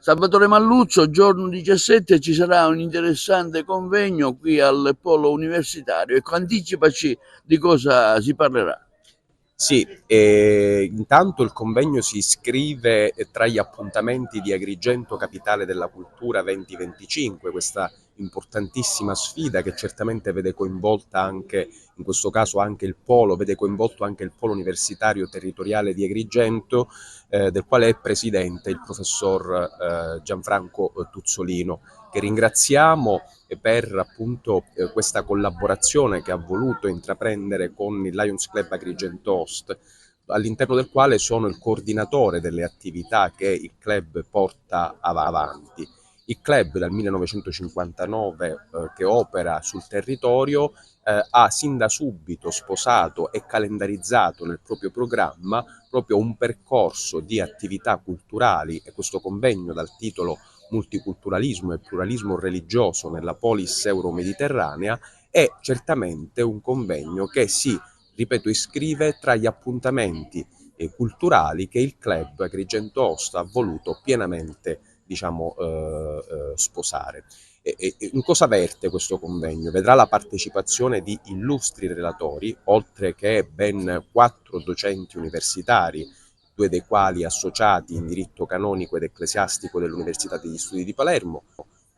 Salvatore Malluccio, giorno 17 ci sarà un interessante convegno qui al Polo Universitario. Ecco, anticipaci di cosa si parlerà. Sì, intanto il convegno si iscrive tra gli appuntamenti di Agrigento Capitale della Cultura 2025, questa importantissima sfida che certamente vede coinvolta anche, in questo caso anche il Polo, vede coinvolto anche il Polo Universitario Territoriale di Agrigento, del quale è presidente il professor Gianfranco Tuzzolino, che ringraziamo per appunto questa collaborazione che ha voluto intraprendere con il Lions Club Agrigento Host, all'interno del quale sono il coordinatore delle attività che il club porta avanti. Il club dal 1959 che opera sul territorio ha sin da subito sposato e calendarizzato nel proprio programma proprio un percorso di attività culturali, e questo convegno dal titolo Multiculturalismo e pluralismo religioso nella polis euro-mediterranea è certamente un convegno che si, ripeto, iscrive tra gli appuntamenti culturali che il club Agrigento Host ha voluto pienamente, diciamo, sposare. In cosa verte questo convegno? Vedrà la partecipazione di illustri relatori, oltre che ben 4 docenti universitari, 2 dei quali associati in diritto canonico ed ecclesiastico dell'Università degli Studi di Palermo,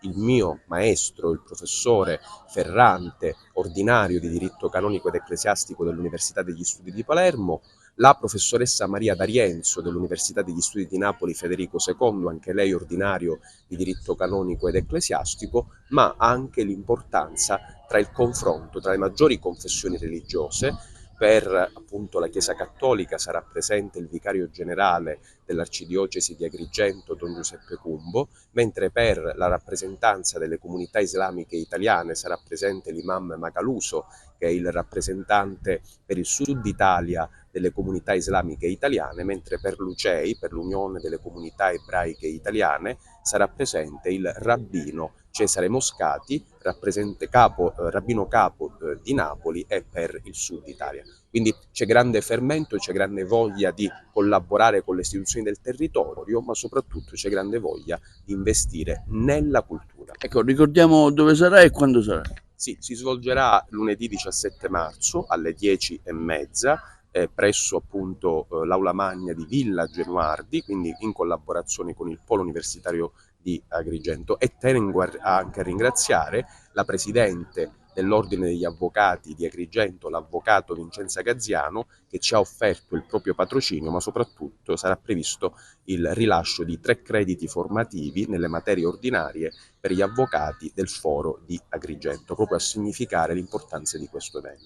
il mio maestro, il professore Ferrante, ordinario di diritto canonico ed ecclesiastico dell'Università degli Studi di Palermo, la professoressa Maria D'Arienzo dell'Università degli Studi di Napoli Federico II, anche lei ordinario di diritto canonico ed ecclesiastico, ma anche l'importanza tra il confronto tra le maggiori confessioni religiose. Per appunto la Chiesa Cattolica sarà presente il vicario generale dell'Arcidiocesi di Agrigento, Don Giuseppe Cumbo, mentre per la rappresentanza delle comunità islamiche italiane sarà presente l'imam Macaluso, che è il rappresentante per il sud Italia delle comunità islamiche italiane, mentre per l'UCEI, per l'Unione delle Comunità Ebraiche Italiane, sarà presente il rabbino Cesare Moscati, rabbino capo di Napoli e per il sud Italia. Quindi c'è grande fermento, c'è grande voglia di collaborare con le istituzioni del territorio, ma soprattutto c'è grande voglia di investire nella cultura. Ecco, ricordiamo dove sarà e quando sarà. Sì, si svolgerà lunedì 17 marzo alle 10:30 presso appunto l'Aula Magna di Villa Genuardi, quindi in collaborazione con il Polo Universitario di Agrigento, e tengo anche a ringraziare la Presidente dell'Ordine degli Avvocati di Agrigento, l'Avvocato Vincenza Gazziano, che ci ha offerto il proprio patrocinio, ma soprattutto sarà previsto il rilascio di 3 crediti formativi nelle materie ordinarie per gli avvocati del Foro di Agrigento, proprio a significare l'importanza di questo evento.